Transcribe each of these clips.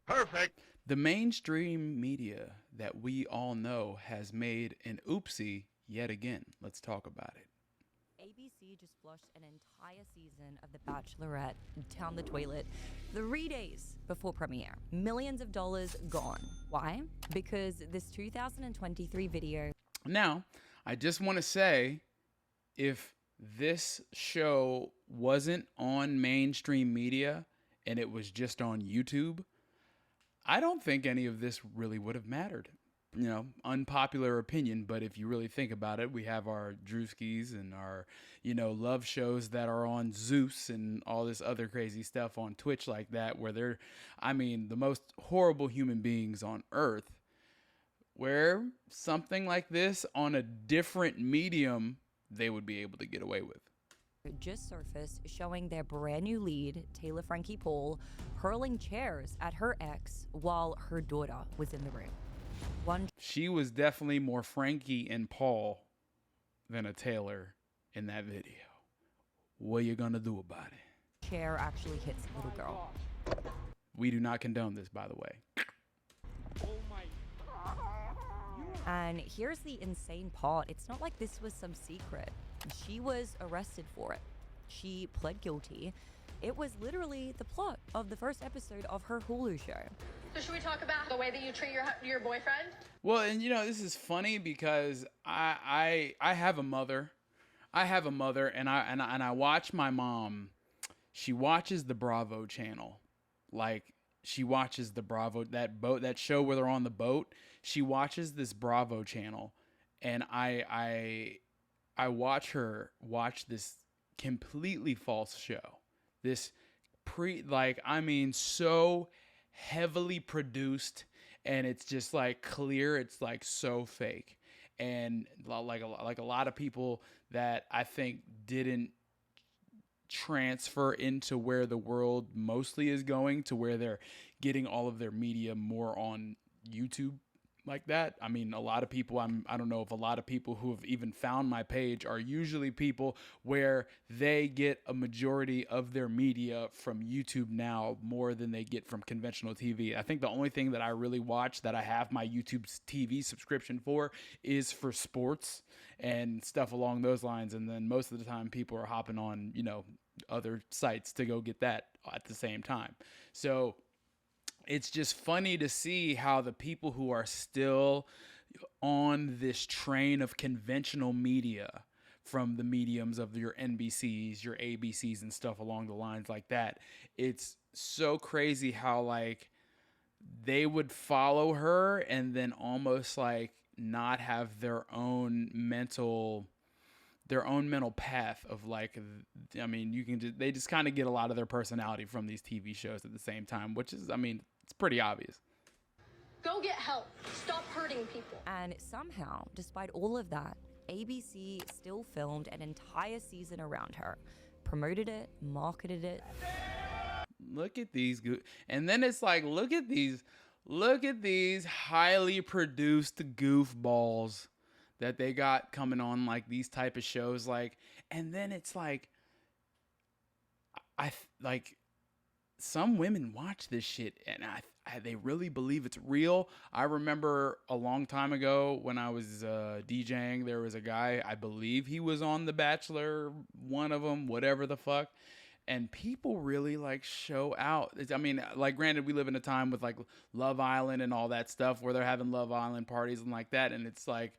Perfect. The mainstream media that we all know has made an oopsie yet again. Let's talk about it. ABC just flushed an entire season of The Bachelorette down the toilet 3 days before premiere. Millions of dollars gone. Why? Because this 2023 video. Now, I just want to say, if this show wasn't on mainstream media and it was just on YouTube, I don't think any of this really would have mattered. You know, unpopular opinion, but if you really think about it, we have our Drewskis and our, love shows that are on Zeus and all this other crazy stuff on Twitch like that, where they're, the most horrible human beings on earth, where something like this on a different medium, they would be able to get away with. Just surfaced showing their brand new lead, Taylor Frankie Paul, hurling chairs at her ex while her daughter was in the room. She was definitely more Frankie and Paul than a Taylor in that video. What are you gonna do about it? Chair actually hits the little girl. We do not condone this, by the way. And here's the insane part. It's not like this was some secret. She was arrested for it. She pled guilty. It was literally the plot of the first episode of her Hulu show. So should we talk about the way that you treat your boyfriend? Well, and this is funny because I have a mother. I have a mother, and I watch my mom. She watches the Bravo channel, like she watches the Bravo that show where they're on the boat. She watches this Bravo channel, and I watch her watch this completely false show. This so heavily produced, and it's just like clear. It's like so fake, and like a lot of people that I think didn't transfer into where the world mostly is going, to where they're getting all of their media more on YouTube like that. I mean, a lot of people, I don't know if a lot of people who have even found my page are usually people where they get a majority of their media from YouTube now more than they get from conventional TV. I think the only thing that I really watch that I have my YouTube TV subscription for is for sports and stuff along those lines. And then most of the time people are hopping on, other sites to go get that at the same time. So it's just funny to see how the people who are still on this train of conventional media, from the mediums of your NBCs, your ABCs and stuff along the lines like that, it's so crazy how like they would follow her and then almost like not have their own mental path of like, they just kind of get a lot of their personality from these TV shows at the same time, which is, it's pretty obvious. Go get help. Stop hurting people. And somehow, despite all of that, ABC still filmed an entire season around her, promoted it, marketed it. Look at these and then it's like, look at these highly produced goofballs that they got coming on like these type of shows, like, and then it's like, some women watch this shit and they really believe it's real. I remember a long time ago when I was DJing, there was a guy, I believe he was on The Bachelor, one of them, whatever the fuck. And people really like show out. Granted, we live in a time with like Love Island and all that stuff where they're having Love Island parties and like that. And it's like,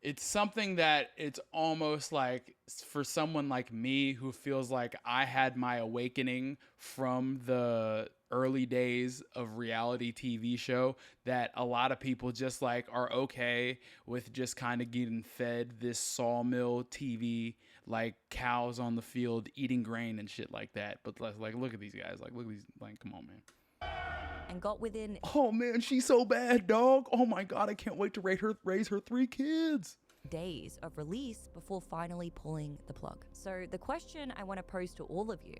it's something that it's almost like for someone like me who feels like I had my awakening from the early days of reality TV show, that a lot of people just like are okay with just kind of getting fed this sawmill TV, like cows on the field eating grain and shit like that. But like, look at these guys. Like, look at these, like, come on, man. And got within. Oh man, she's so bad, dog. Oh my God, I can't wait to raise her 3 kids. Days of release before finally pulling the plug. So the question I want to pose to all of you: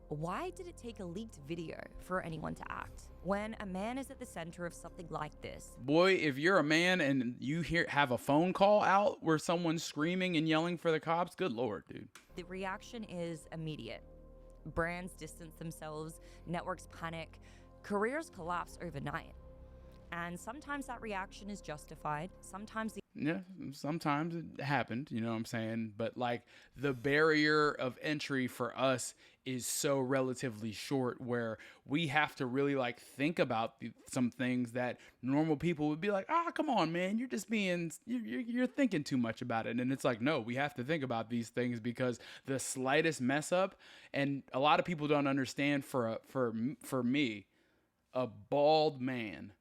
why did it take a leaked video for anyone to act? When a man is at the center of something like this. Boy, if you're a man and you have a phone call out where someone's screaming and yelling for the cops, good Lord, dude. The reaction is immediate. Brands distance themselves, networks panic, careers collapse overnight. And sometimes that reaction is justified. Sometimes the Yeah, sometimes it happened, you know what I'm saying? But like the barrier of entry for us is so relatively short where we have to really like think about some things that normal people would be like, "Ah, come on, man, you're just being you're thinking too much about it." And it's like, "No, we have to think about these things because the slightest mess up, and a lot of people don't understand for me, a bald man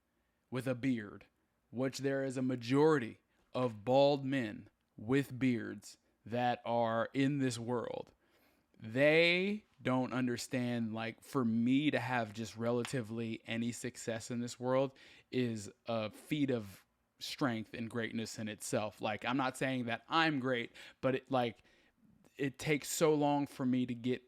with a beard, which there is a majority of bald men with beards that are in this world. They don't understand, like, for me to have just relatively any success in this world is a feat of strength and greatness in itself. Like, I'm not saying that I'm great, but it takes so long for me to get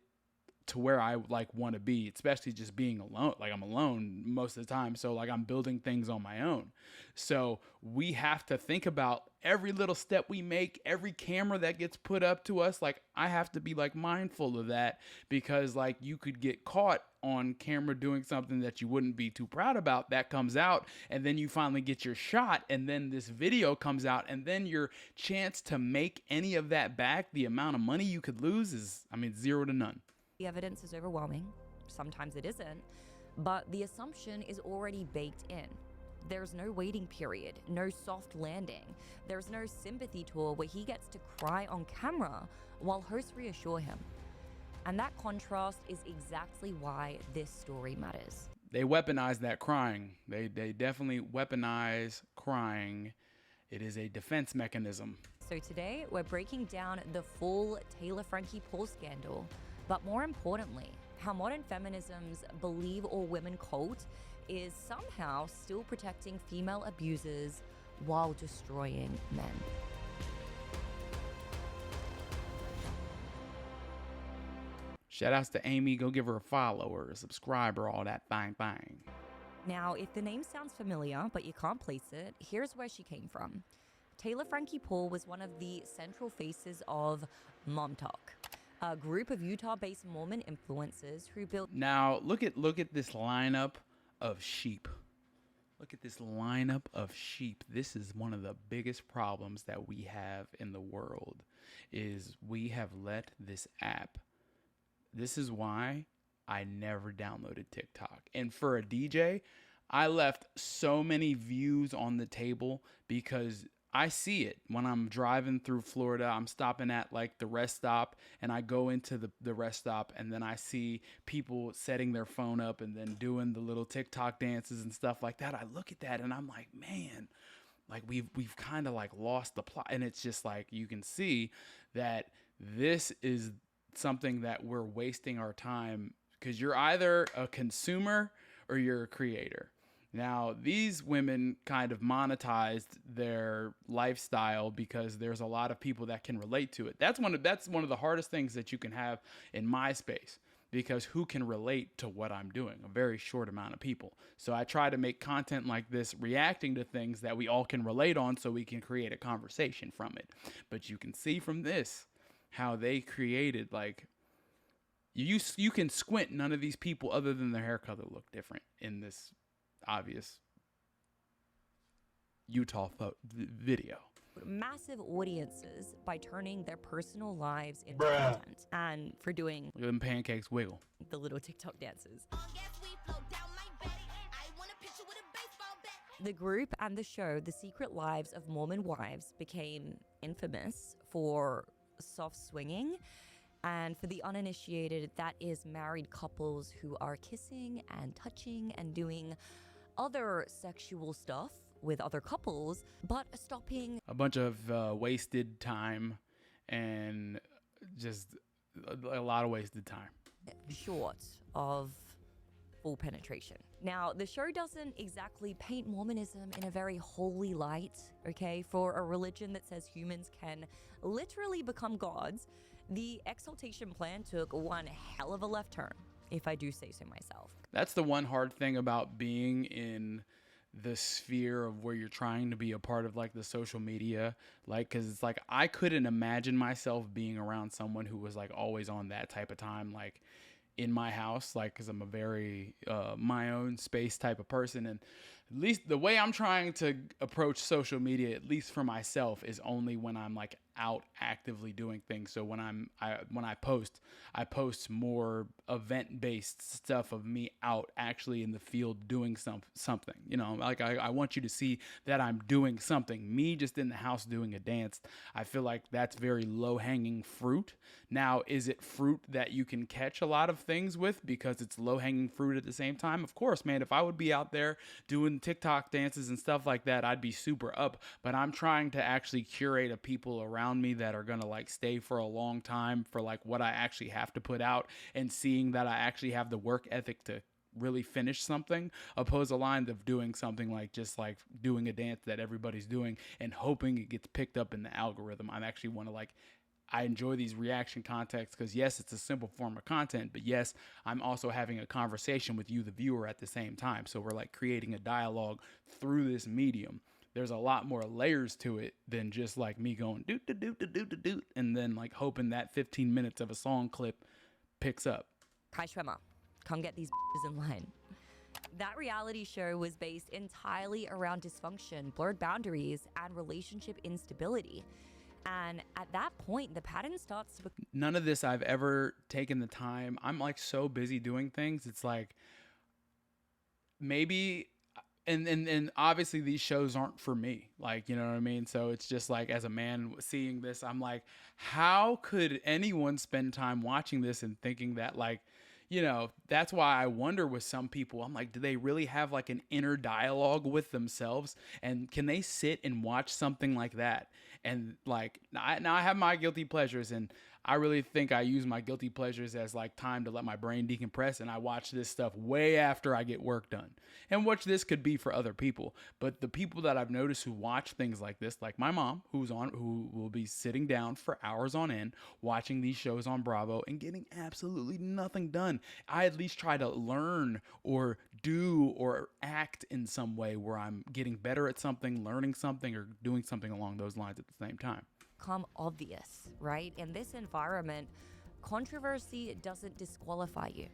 to where I like want to be, especially just being alone. Like I'm alone most of the time. So like I'm building things on my own. So we have to think about every little step we make, every camera that gets put up to us. Like I have to be like mindful of that because like you could get caught on camera doing something that you wouldn't be too proud about. That comes out and then you finally get your shot and then this video comes out and then your chance to make any of that back, the amount of money you could lose is, I mean, 0 to none. The evidence is overwhelming. Sometimes it isn't. But the assumption is already baked in. There's no waiting period, no soft landing. There's no sympathy tour where he gets to cry on camera while hosts reassure him. And that contrast is exactly why this story matters. They weaponize that crying. They definitely weaponize crying. It is a defense mechanism. So today, we're breaking down the full Taylor Frankie Paul scandal. But more importantly, how modern feminism's believe all women cult is somehow still protecting female abusers while destroying men. Shout outs to Amy. Go give her a follow or a subscriber, all that bang bang. Now, if the name sounds familiar, but you can't place it, here's where she came from. Taylor Frankie Paul was one of the central faces of Mom Talk, a group of Utah-based Mormon influencers who built... Now, look at this lineup of sheep. Look at this lineup of sheep. This is one of the biggest problems that we have in the world, is we have let this app. This is why I never downloaded TikTok. And for a DJ, I left so many views on the table because I see it when I'm driving through Florida. I'm stopping at like the rest stop and I go into the rest stop and then I see people setting their phone up and then doing the little TikTok dances and stuff like that. I look at that and I'm like, man, like we've kind of like lost the plot. And it's just like, you can see that this is something that we're wasting our time because you're either a consumer or you're a creator. Now, these women kind of monetized their lifestyle because there's a lot of people that can relate to it. That's one of the hardest things that you can have in my space, because who can relate to what I'm doing? A very short amount of people. So I try to make content like this, reacting to things that we all can relate on so we can create a conversation from it. But you can see from this how they created, like, you can squint, none of these people other than their hair color look different in this obvious Utah video. Massive audiences by turning their personal lives into content and for doing Look at them pancakes wiggle. the little TikTok dances. The group and the show, The Secret Lives of Mormon Wives, became infamous for soft swinging. And for the uninitiated, that is married couples who are kissing and touching and doing other sexual stuff with other couples, but stopping A bunch of wasted time and just a lot of wasted time. short of full penetration. Now, the show doesn't exactly paint Mormonism in a very holy light, okay? For a religion that says humans can literally become gods, the exaltation plan took one hell of a left turn, if I do say so myself. That's the one hard thing about being in the sphere of where you're trying to be a part of like the social media, like, because it's like I couldn't imagine myself being around someone who was like always on that type of time. Like, in my house, like, because I'm a very my own space type of person. And at least the way I'm trying to approach social media, at least for myself, is only when I'm like out actively doing things. So when I post more event based stuff of me out actually in the field doing something. You know, like I want you to see that I'm doing something. Me just in the house doing a dance, I feel like that's very low hanging fruit. Now, is it fruit that you can catch a lot of things with because it's low hanging fruit at the same time? Of course, man. If I would be out there doing TikTok dances and stuff like that, I'd be super up. But I'm trying to actually curate a people around me that are going to like stay for a long time for like what I actually have to put out, and seeing that I actually have the work ethic to really finish something, opposed to line of doing something like just like doing a dance that everybody's doing and hoping it gets picked up in the algorithm. I actually want to like, I enjoy these reaction contexts because yes, it's a simple form of content, but yes, I'm also having a conversation with you, the viewer, at the same time. So we're like creating a dialogue through this medium. There's a lot more layers to it than just like me going doot doot doot doot doot doot and then like hoping that 15 minutes of a song clip picks up. Kai Schwimmer, come get these in line. That reality show was based entirely around dysfunction, blurred boundaries, and relationship instability. And at that point, the pattern starts to become... None of this I've ever taken the time. I'm like so busy doing things. It's like maybe, and obviously these shows aren't for me. Like, you know what I mean? So it's just like, as a man seeing this, I'm like, how could anyone spend time watching this and thinking that like, you know, that's why I wonder with some people, I'm like, do they really have like an inner dialogue with themselves? And can they sit and watch something like that? And like, now I have my guilty pleasures, and I really think I use my guilty pleasures as like time to let my brain decompress. And I watch this stuff way after I get work done, and which this could be for other people. But the people that I've noticed who watch things like this, like my mom, who will be sitting down for hours on end, watching these shows on Bravo and getting absolutely nothing done. I at least try to learn or do or act in some way where I'm getting better at something, learning something, or doing something along those lines at the same time. Become obvious, right? In this environment, controversy doesn't disqualify you.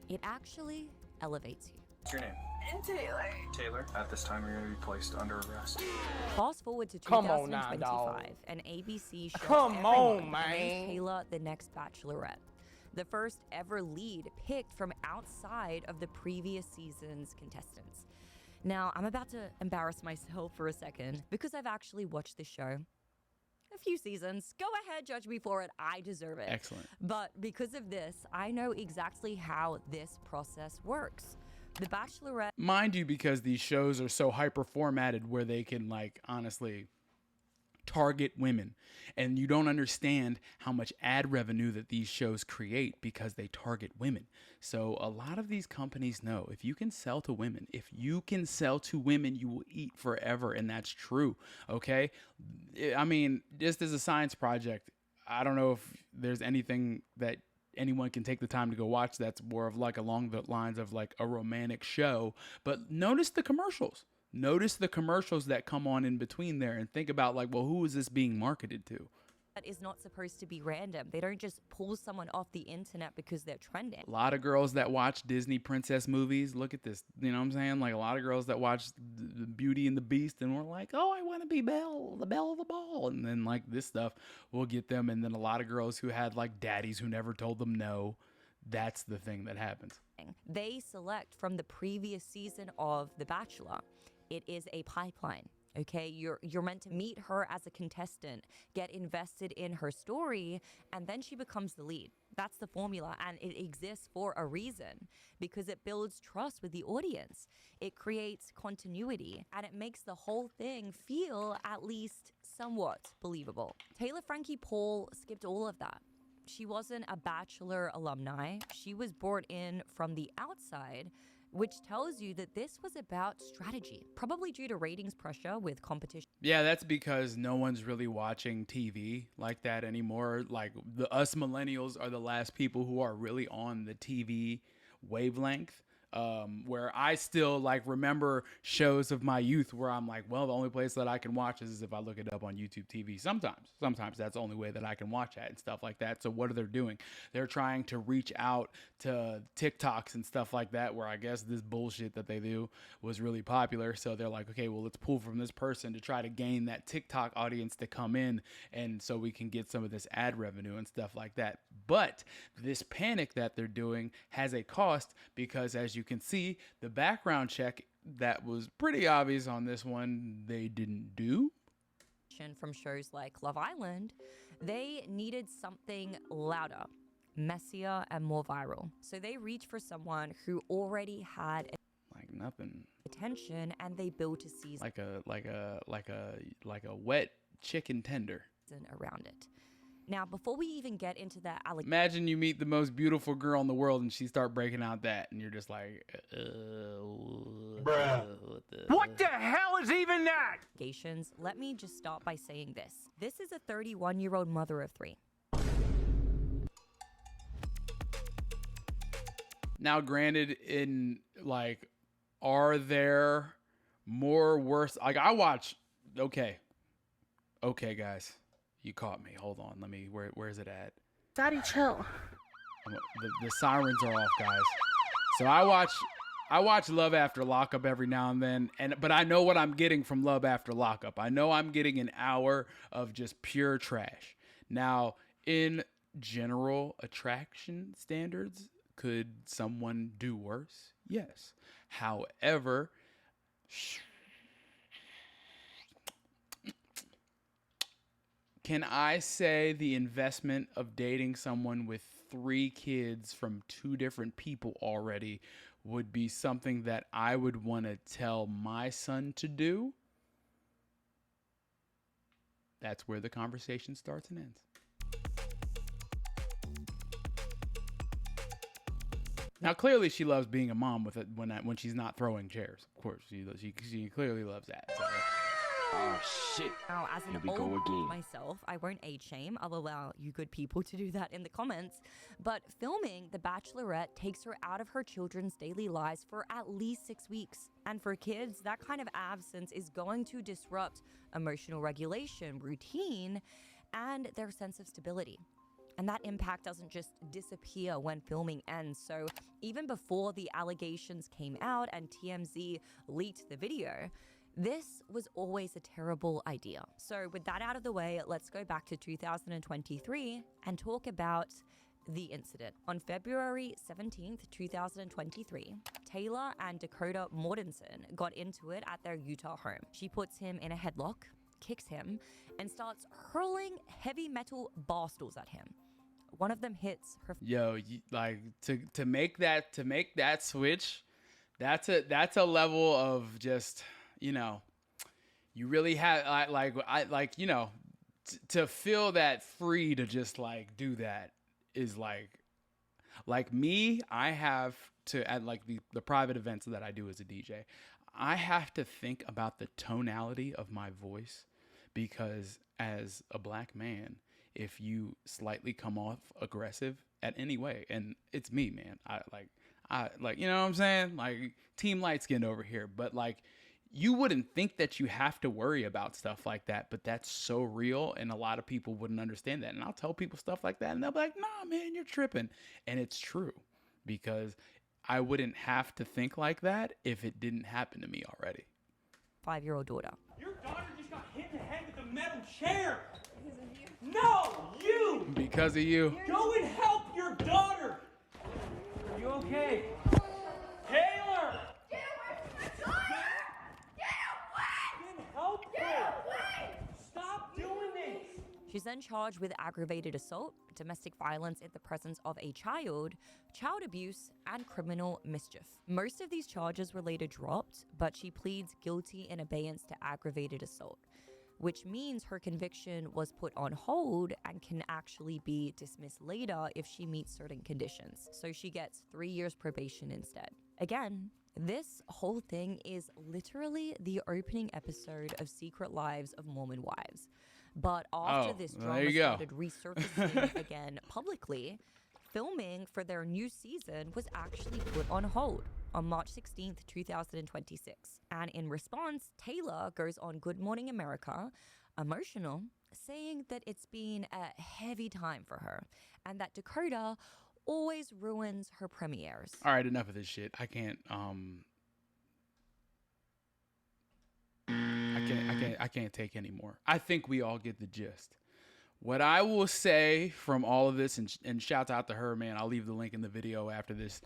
It actually elevates you. What's your name? Taylor. Taylor. At this time, you're going to be placed under arrest. Fast forward to Come on now, 2025, dawg. and ABC shows Come on, everyone man. named Taylor the next Bachelorette, the first ever lead picked from outside of the previous season's contestants. Now, I'm about to embarrass myself for a second because I've actually watched this show a few seasons. Go ahead, judge me for it. I deserve it. Excellent. But because of this, I know exactly how this process works. The Bachelorette... Mind you, because these shows are so hyper formatted where they can like honestly target women, and you don't understand how much ad revenue that these shows create because they target women. So a lot of these companies know if you can sell to women, you will eat forever. And that's true. Okay. I mean, just as a science project, I don't know if there's anything that anyone can take the time to go watch that's more of like along the lines of like a romantic show, but notice the commercials. Notice the commercials that come on in between there and think about like, well, who is this being marketed to? That is not supposed to be random. They don't just pull someone off the internet because they're trending. A lot of girls that watch Disney princess movies, look at this, you know what I'm saying? Like a lot of girls that watch the Beauty and the Beast and we're like, oh, I want to be Belle, the belle of the ball. And then like this stuff will get them. And then a lot of girls who had like daddies who never told them no. That's the thing that happens. They select from the previous season of The Bachelor. It is a pipeline. Okay, you're meant to meet her as a contestant, get invested in her story, and then she becomes the lead. That's the formula, and it exists for a reason because it builds trust with the audience. It creates continuity, and it makes the whole thing feel at least somewhat believable. Taylor Frankie Paul skipped all of that. She wasn't a Bachelor alumni. She was brought in from the outside, which tells you that this was about strategy, probably due to ratings pressure with competition. Yeah, that's because no one's really watching TV like that anymore. Like us millennials are the last people who are really on the TV wavelength. where I still like remember shows of my youth where I'm like, well, the only place that I can watch is if I look it up on YouTube TV. Sometimes that's the only way that I can watch it and stuff like that. So what are they doing? They're trying to reach out to TikToks and stuff like that, where I guess this bullshit that they do was really popular. So they're like, okay, well, let's pull from this person to try to gain that TikTok audience to come in, and so we can get some of this ad revenue and stuff like that. But this panic that they're doing has a cost, because as you can see, the background check that was pretty obvious on this one, they didn't do. From shows like Love Island, they needed something louder, messier, and more viral. So they reached for someone who already had like nothing attention, and they built a season like a wet chicken tender around it. Now, before we even get into the imagine you meet the most beautiful girl in the world and she start breaking out that, and you're just like, bruh. What the hell is even that? allegations, let me just start by saying this. This is a 31-year-old mother of 3. Now, granted, in like, are there more worse? Like, I watch. Okay, guys, you caught me. Hold on, let me. Where's it at? Daddy, chill. The sirens are off, guys. So I watch Love After Lockup every now and then, but I know what I'm getting from Love After Lockup. I know I'm getting an hour of just pure trash. Now, in general attraction standards, could someone do worse? Yes. However, can I say the investment of dating someone with 3 kids from 2 different people already would be something that I would want to tell my son to do? That's where the conversation starts and ends. Now, clearly, she loves being a mom with it when she's not throwing chairs. Of course, she clearly loves that. So. Oh shit. Now, as an Here we go old again. myself, I won't age shame. I'll allow you good people to do that in the comments. But filming The Bachelorette takes her out of her children's daily lives for at least 6 weeks. And for kids, that kind of absence is going to disrupt emotional regulation, routine, and their sense of stability. And that impact doesn't just disappear when filming ends. So even before the allegations came out and TMZ leaked the video, this was always a terrible idea. So with that out of the way, let's go back to 2023 and talk about the incident. On February 17th, 2023, Taylor and Dakota Mortensen got into it at their Utah home. She puts him in a headlock, kicks him, and starts hurling heavy metal bar stools at him. One of them hits her. Yo, like to make that switch, that's a level of just, you know, you really have to feel that free to just like do that is like me. I have to, at like the private events that I do as a DJ, I have to think about the tonality of my voice, because as a black man, if you slightly come off aggressive at any way, and it's me, man, I you know what I'm saying? Like, team light skinned over here, but like, you wouldn't think that you have to worry about stuff like that, but that's so real, and a lot of people wouldn't understand that. And I'll tell people stuff like that, and they'll be like, nah, man, you're tripping. And it's true, because I wouldn't have to think like that if it didn't happen to me already. 5-year-old daughter. Your daughter just got hit in the head with a metal chair. Because of you. No, you. Because of you. Go and help your daughter. Are you okay? Taylor. Get away from my daughter! Get away! Then help Get her. away! Stop doing this. She's then charged with aggravated assault, domestic violence in the presence of a child abuse, and criminal mischief. Most of these charges were later dropped, but she pleads guilty in abeyance to aggravated assault, which means her conviction was put on hold and can actually be dismissed later if she meets certain conditions. So she gets 3 years probation instead. Again, this whole thing is literally the opening episode of Secret Lives of Mormon Wives. But after this drama started resurfacing again publicly, Filming for their new season was actually put on hold on March 16th, 2026. And in response, Taylor goes on Good Morning America, emotional, saying that it's been a heavy time for her and that Dakota always ruins her premieres. All right, enough of this shit. I can't take any more. I think we all get the gist. What I will say from all of this, and shouts out to her, man. I'll leave the link in the video after this.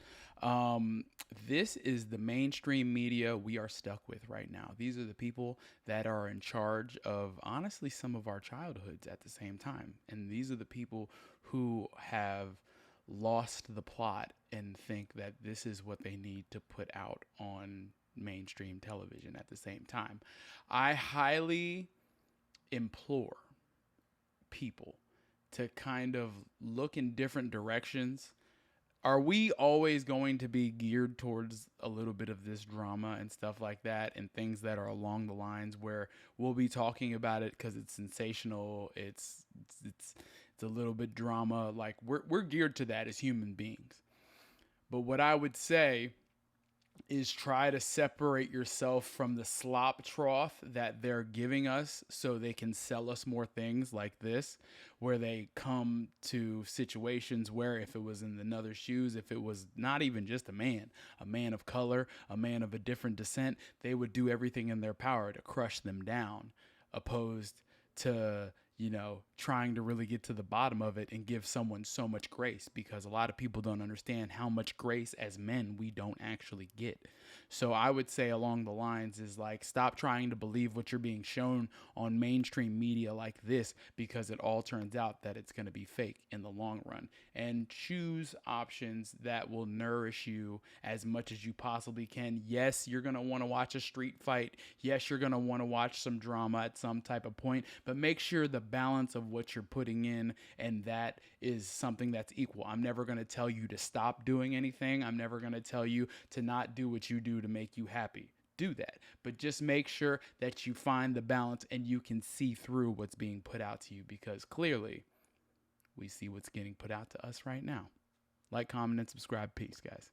This is the mainstream media we are stuck with right now. These are the people that are in charge of, honestly, some of our childhoods at the same time. And these are the people who have lost the plot and think that this is what they need to put out on mainstream television at the same time. I highly implore people to kind of look in different directions. Are we always going to be geared towards a little bit of this drama and stuff like that, and things that are along the lines where we'll be talking about it because it's sensational, it's a little bit drama, like we're geared to that as human beings. But what I would say is try to separate yourself from the slop trough that they're giving us so they can sell us more things like this, where they come to situations where if it was in another shoes, if it was not even just a man of color, a man of a different descent, they would do everything in their power to crush them down, opposed to, you know, trying to really get to the bottom of it and give someone so much grace, because a lot of people don't understand how much grace as men we don't actually get. So I would say along the lines is like, stop trying to believe what you're being shown on mainstream media like this, because it all turns out that it's going to be fake in the long run, and choose options that will nourish you as much as you possibly can. Yes, you're going to want to watch a street fight. Yes, you're going to want to watch some drama at some type of point, but make sure the balance of what you're putting in and that is something that's equal. I'm never going to tell you to stop doing anything. I'm never going to tell you to not do what you do to make you happy. Do that, but just make sure that you find the balance and you can see through what's being put out to you, because clearly we see what's getting put out to us right now. Like, comment, and subscribe. Peace, guys.